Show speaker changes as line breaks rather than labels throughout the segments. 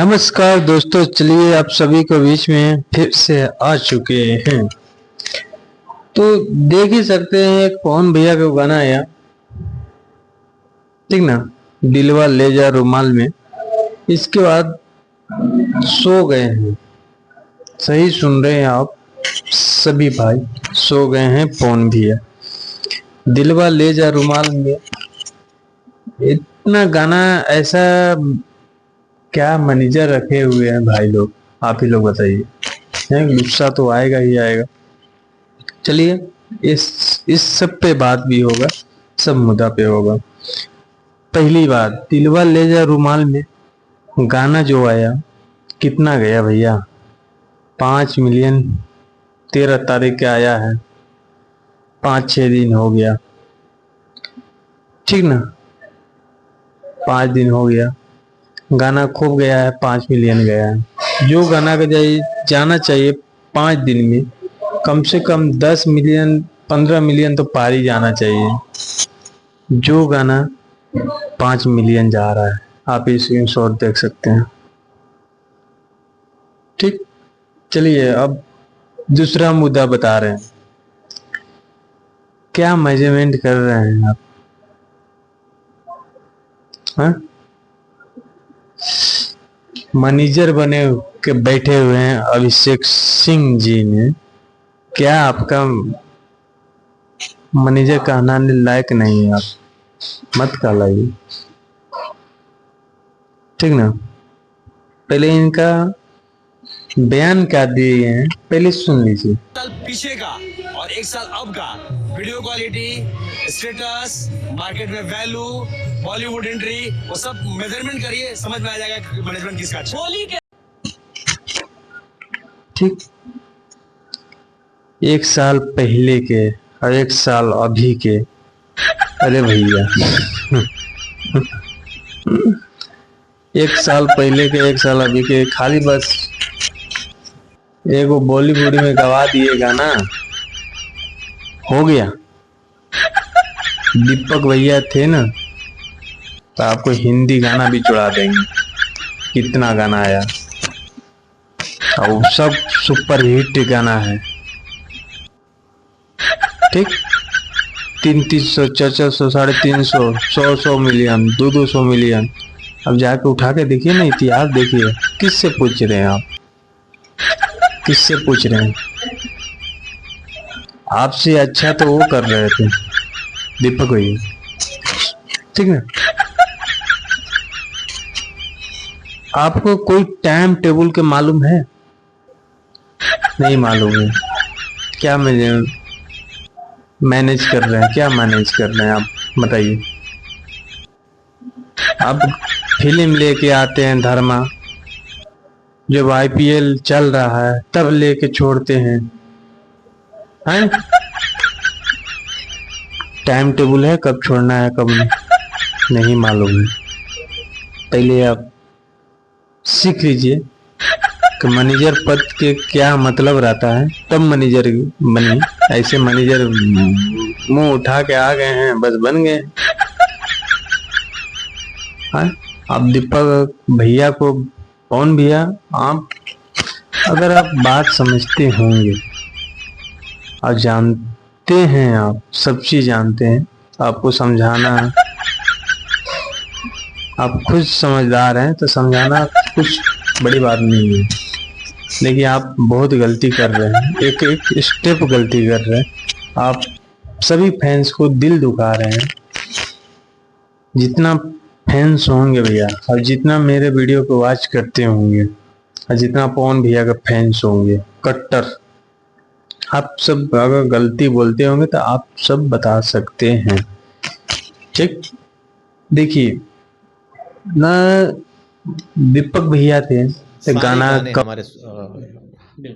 नमस्कार दोस्तों, चलिए आप सभी को बीच में फिर से आ चुके हैं। तो देख ही सकते हैं एक पवन भैया का गाना आया, ठीक ना, दिलवा ले जा रुमाल में। इसके बाद सो गए हैं। सही सुन रहे हैं आप सभी भाई, सो गए हैं पवन भैया। दिलवा ले जा रुमाल में, इतना गाना ऐसा क्या मैनेजर रखे हुए हैं भाई लोग, आप ही लोग बताइए। गुस्सा तो आएगा ही आएगा। चलिए इस सब पे बात भी होगा, सब मुद्दा पे होगा। पहली बात, दिलवा ले जा रुमाल में गाना जो आया कितना गया भैया? 5 मिलियन 13 तारीख के आया है, 5-6 दिन हो गया, ठीक ना, 5 दिन हो गया। गाना खूब गया है, 5 मिलियन गया है। जो गाना का जाना चाहिए 5 दिन में कम से कम 10 मिलियन 15 मिलियन तो पार ही जाना चाहिए। जो गाना 5 मिलियन जा रहा है, आप इस स्क्रीनशॉट देख सकते हैं। ठीक, चलिए अब दूसरा मुद्दा बता रहे हैं। क्या मेजरमेंट कर रहे हैं आप? हाँ, मैनेजर बने के बैठे हुए हैं अभिषेक सिंह जी ने। क्या आपका मैनेजर कहलाने लायक नहीं है? आप मत कहलाइए, ठीक ना। पहले इनका बयान क्या दिए हैं पहले सुन लीजिए।
साल पीछे का और 1 साल अब का वीडियो क्वालिटी, स्टेटस, मार्केट में वैल्यू, बॉलीवुड एंट्री, वो सब मेजरमेंट करिए, समझ में आ जाएगा मैनेजमेंट किसका अच्छा है।
ठीक, 1 साल पहले के और 1 साल अभी के, अरे भैया 1 साल पहले के 1 साल अभी के, खाली बस एगो बॉलीवुड में गवा दिए गाना, हो गया। दीपक भैया थे ना, तो आपको हिंदी गाना भी चुरा देंगे। कितना गाना आया और सब सुपर हिट गाना है, ठीक। 300, 400, 350, 100 मिलियन, 200 मिलियन। अब जाके उठा के देखिए ना, इतिहास देखिए। किससे पूछ रहे हैं आप? किससे पूछ रहे हैं? आपसे अच्छा तो वो कर रहे थे दीपक भैया, ठीक ना। आपको कोई टाइम टेबल के मालूम है? नहीं मालूम है। क्या मैनेज कर रहे हैं? क्या मैनेज कर रहे हैं आप बताइए। आप फिल्म लेके आते हैं धर्मा, जब आईपीएल चल रहा है तब लेके छोड़ते हैं। टाइम टेबल है कब छोड़ना है कब नहीं मालूम है। पहले आप सीख लीजिए कि मैनेजर पद के क्या मतलब रहता है, तब मैनेजर बने। ऐसे मैनेजर मुंह उठा के आ गए हैं, बस बन गए। आप दीपक भैया को, कौन भैया आप, अगर आप बात समझते होंगे और जानते हैं, आप सब चीज जानते हैं, आपको समझाना, आप खुद समझदार हैं तो समझाना कुछ बड़ी बात नहीं है। लेकिन आप बहुत गलती कर रहे हैं, एक एक स्टेप गलती कर रहे हैं। आप सभी फैंस को दिल दुखा रहे हैं। जितना फैंस होंगे भैया, और जितना मेरे वीडियो को वॉच करते होंगे, और जितना पवन भैया का फैंस होंगे कट्टर, आप सब अगर गलती बोलते होंगे तो आप सब बता सकते हैं, ठीक। देखिए ना, दीपक भैया थे तो गाना
हमारे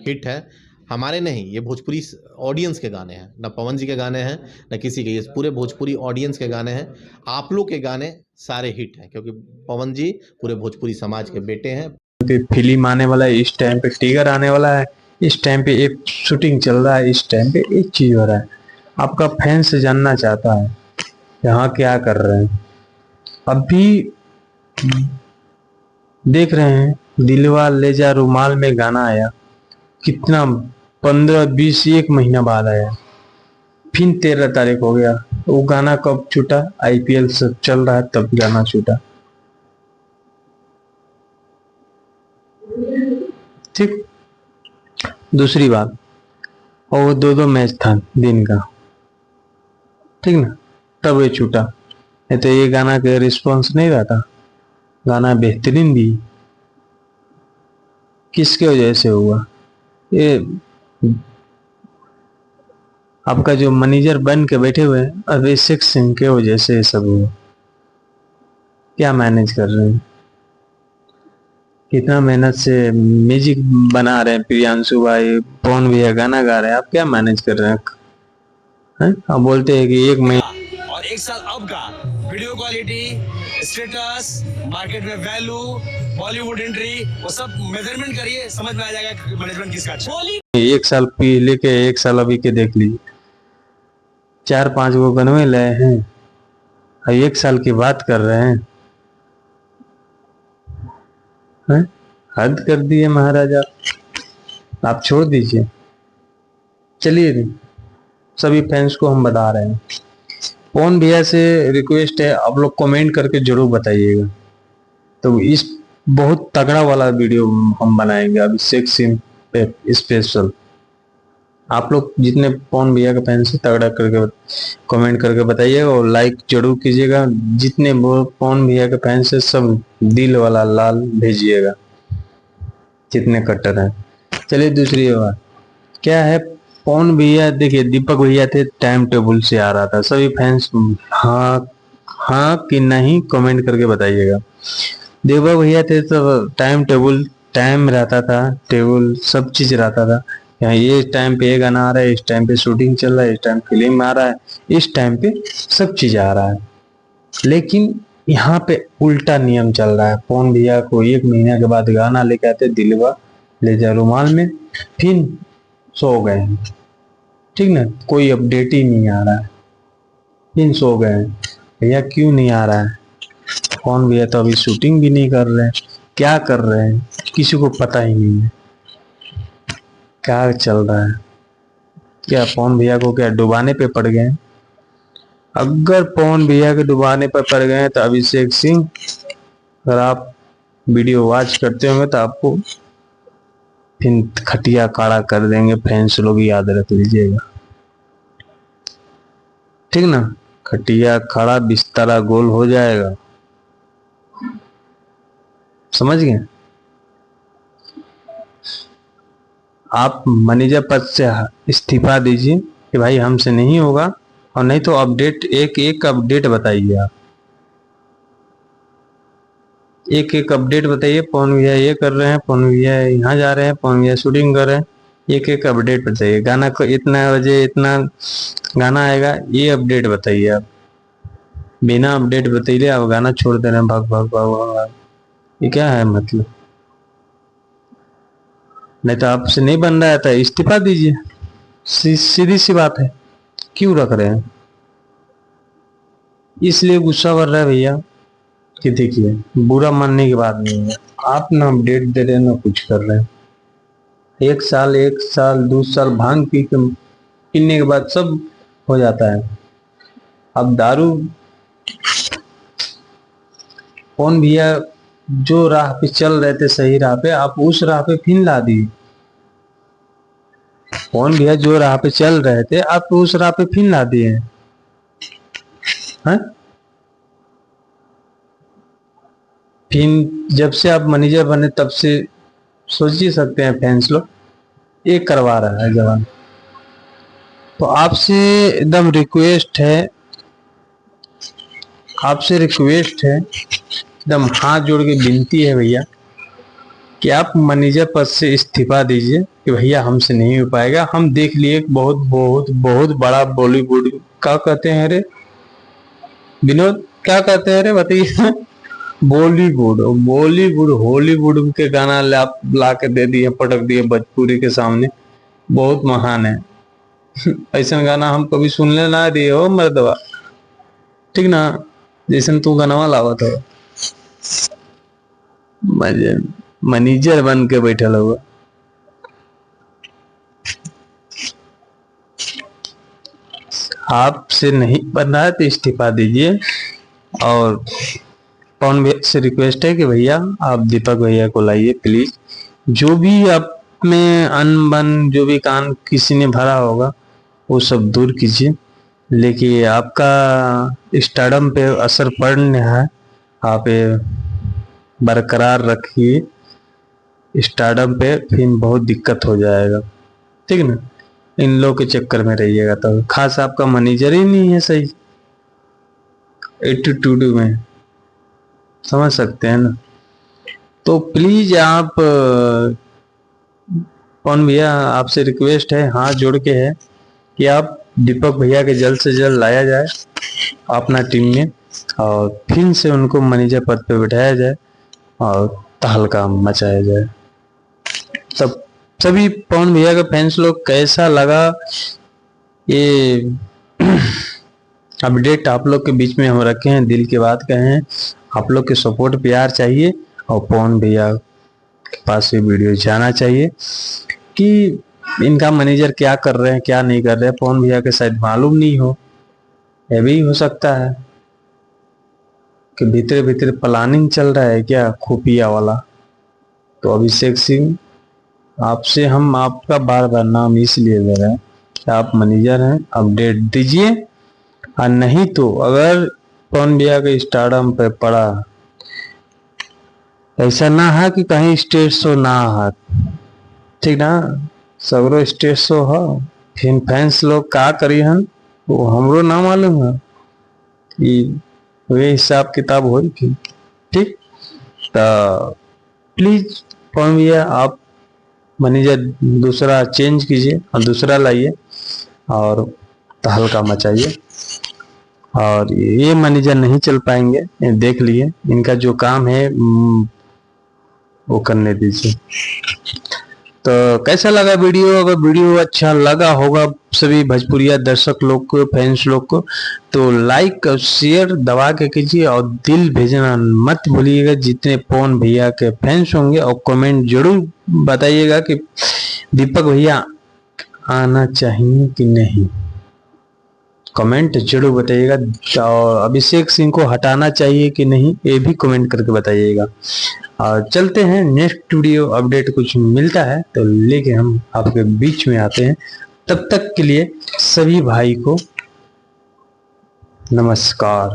हिट है, हमारे नहीं, ये भोजपुरी ऑडियंस के गाने हैं, ना पवन जी के गाने हैं ना किसी के, ये पूरे भोजपुरी ऑडियंस के गाने हैं। आप लोग के गाने सारे हिट हैं, क्योंकि पवन जी पूरे भोजपुरी समाज के बेटे हैं।
फिल्म आने वाला है, इस टाइम पे टिगर आने वाला है, इस टाइम पे एक शूटिंग चल रहा है, इस टाइम पे एक चीज हो रहा है। आपका फैंस जानना चाहता है यहाँ क्या कर रहे हैं। अभी देख रहे हैं दिलवा ले जा रुमाल में गाना आया, कितना 15-20 एक महीना बाद आया, फिर 13 तारीख हो गया। वो गाना कब छूटा? IPL सब चल रहा है तब गाना छूटा। ठीक। दूसरी बात, और वो 2-2 मैच था दिन का, ठीक ना, तब ये छूटा। नहीं तो ये गाना का रिस्पॉन्स नहीं रहता। गाना बेहतरीन भी, किसके वजह से हुआ? ये आपका जो मैनेजर बन के बैठे हुए हैं अभिषेक सिंह के वजह से ये सब हुआ। क्या मैनेज कर रहे हैं, कितना मेहनत से म्यूजिक बना रहे हैं प्रियांशु भाई, पवन भैया गाना गा रहे हैं, आप क्या मैनेज कर रहे हैं? आप बोलते हैं कि एक महीना
और एक साल अब का वीडियो क्वालिटी, स्टेटस, मार्केट में वैल्यू, बॉलीवुड एंट्री, वो सब मेजरमेंट करिए, समझ में आ जाएगा मैनेजमेंट किसका अच्छा है।
एक साल पहले के एक साल अभी के देख लीजिए, 4-5 गो बनवे लाए हैं और एक साल की बात कर रहे हैं। हद कर दिए महाराजा। आप छोड़ दीजिए, चलिए सभी फैंस को हम बता रहे हैं, पवन भैया से रिक्वेस्ट है आप लोग कमेंट करके जरूर बताइएगा। तो इस बहुत तगड़ा वाला वीडियो हम बनाएंगे अभिषेक सिंह पे स्पेशल। आप लोग जितने पवन भैया के फैंस से तगड़ा करके कमेंट करके बताइएगा और लाइक जरूर कीजिएगा। जितने पवन भैया के फैंस है सब दिल वाला लाल भेजिएगा, जितने कट्टर हैं। चलिए दूसरी बात क्या है, पवन भैया देखिए दीपक भैया थे टाइम टेबल से आ रहा था, सभी फैंस हाँ हाँ कि नहीं कमेंट करके बताइएगा। दीपक भैया थे तो टाइम टेबल, टाइम रहता था, टेबल सब चीज रहता था। यहाँ ये टाइम पे ये गाना आ रहा है, इस टाइम पे शूटिंग चल रहा है, इस टाइम फिल्म आ रहा है, इस टाइम पे सब चीज आ रहा है। लेकिन यहाँ पे उल्टा नियम चल रहा है। पवन भैया को 1 महीने के बाद गाना लेके आते दिलवा ले जा रुमाल में, फिर सो गए, ठीक ना, कोई अपडेट ही नहीं आ रहा है, फिर सो गए। भैया क्यों नहीं आ रहा है? पवन भैया तो अभी शूटिंग भी नहीं कर रहे हैं, क्या कर रहे हैं किसी को पता ही नहीं है क्या चल रहा है। क्या पवन भैया को क्या डुबाने पे पड़ गए? अगर पवन भैया के डुबाने पर पड़ गए तो अभिषेक सिंह, अगर आप वीडियो वॉच करते होंगे तो आपको फिर खटिया काड़ा कर देंगे, फैंस लोग याद रख लीजिएगा, ठीक ना। खटिया खड़ा बिस्तरा गोल हो जाएगा, समझ गए। आप मैनेजर पद से इस्तीफा दीजिए कि भाई हमसे नहीं होगा, और नहीं तो अपडेट एक एक अपडेट बताइए। आप एक एक अपडेट बताइए, पवन भैया ये कर रहे हैं, पवन भैया यहाँ जा रहे हैं, पवन भैया शूटिंग कर रहे हैं, एक एक अपडेट बताइए। गाना को इतना बजे इतना गाना आएगा, ये अपडेट बताइए। आप बिना अपडेट बताइए आप गाना छोड़ दे रहे हैं, भाग भाग भाग भाग, ये क्या है मतलब? नहीं तो आपसे नहीं बन रहा है तो इस्तीफा दीजिए, सीधी सी बात है। क्यों रख रहे हैं? इसलिए गुस्सा बढ़ रहा है भैया कि देखिए बुरा मानने की बात नहीं है, आप ना अपडेट दे रहे हैं ना कुछ कर रहे हैं। 1 साल 2 साल भांग पीने के बाद सब हो जाता है। अब दारू, पवन भैया जो राह पे चल रहे थे सही राह पे, आप उस राह पे फिर ला दिए। पवन भैया जो राह पे चल रहे थे आप उस राह पे फिर ला दिए हैं। फिर जब से आप मैनेजर बने तब से सोच ही सकते हैं फैंस लोग ये करवा रहा है जवान। तो आपसे एकदम रिक्वेस्ट है, आपसे रिक्वेस्ट है, एकदम हाथ जोड़ के विनती है भैया कि आप मैनेजर पद से इस्तीफा दीजिए कि भैया हमसे नहीं हो पाएगा। हम देख लिए बहुत बहुत बहुत बड़ा बॉलीवुड, क्या कहते हैं रे विनोद, क्या कहते हैं रे बताइए? बॉलीवुड, बॉलीवुड हॉलीवुड के गाना ला के दे दिए, पटक दिए भोजपुरी के सामने, बहुत महान है। ऐसा गाना हम कभी सुनने ना दिए हो मर्दवा, ठीक ना, जैसे तू गाना लावा था। मैनेजर बन के बैठल हुआ। आपसे नहीं बन रहा है तो इस्तीफा दीजिए। और पवन भैया से रिक्वेस्ट है कि भैया आप दीपक भैया को लाइए प्लीज। जो भी आप में अनबन, जो भी कान किसी ने भरा होगा वो सब दूर कीजिए। लेकिन आपका स्टारडम पे असर पड़ रहा है, आप ये बरकरार रखिए स्टारडम पे, फिर बहुत दिक्कत हो जाएगा, ठीक ना। इन लोग के चक्कर में रहिएगा तो खास आपका मैनेजर ही नहीं है सही एटीट्यूड में, समझ सकते हैं ना। तो प्लीज आप पवन भैया आपसे रिक्वेस्ट है, हाथ जोड़ के है कि आप दीपक भैया के जल्द से जल्द लाया जाए अपना टीम में और फिर से उनको मैनेजर पद पे बैठाया जाए और तहलका मचाया जाए। तब सभी पवन भैया के फैंस लोग कैसा लगा ये अपडेट आप लोग के बीच में हम रखे हैं, दिल की बात कहे हैं। आप लोग के सपोर्ट प्यार चाहिए और पवन भैया के पास ये वीडियो जाना चाहिए कि इनका मैनेजर क्या कर रहे हैं क्या नहीं कर रहे हैं। पवन भैया के शायद मालूम नहीं हो, यह भी हो सकता है कि भीतर भीतर प्लानिंग चल रहा है क्या खुफिया वाला। तो अभिषेक सिंह आपसे हम आपका बार बार नाम इसलिए ले रहे हैं कि आप मैनेजर हैं, अपडेट दीजिए। और नहीं तो अगर पवन भैया के स्टारडम पे पड़ा, ऐसा ना है कि कहीं स्टेज शो ना है, ठीक ना। सगरो स्टेज शो है, फिर फैंस लोग का करी हन वो हमरो ना मालूम है, वे हिसाब किताब हो थी, ठीक। तो प्लीज पवन भैया आप मैनेजर दूसरा चेंज कीजिए और दूसरा लाइए और तहलका मचाइए। और ये मैनेजर नहीं चल पाएंगे, ये देख लिए, इनका जो काम है वो करने दीजिए। तो कैसा लगा वीडियो? अगर वीडियो अच्छा लगा होगा सभी भोजपुरिया दर्शक लोग को, फैंस लोग को, तो लाइक और शेयर दबा के कीजिए और दिल भेजना मत भूलिएगा जितने पवन भैया के फैंस होंगे। और कमेंट जरूर बताइएगा कि दीपक भैया आना चाहिए कि नहीं, कमेंट जरूर बताइएगा। और अभिषेक सिंह को हटाना चाहिए कि नहीं ये भी कमेंट करके बताइएगा। और चलते हैं नेक्स्ट वीडियो अपडेट कुछ मिलता है तो लेके हम आपके बीच में आते हैं। तब तक के लिए सभी भाई को नमस्कार।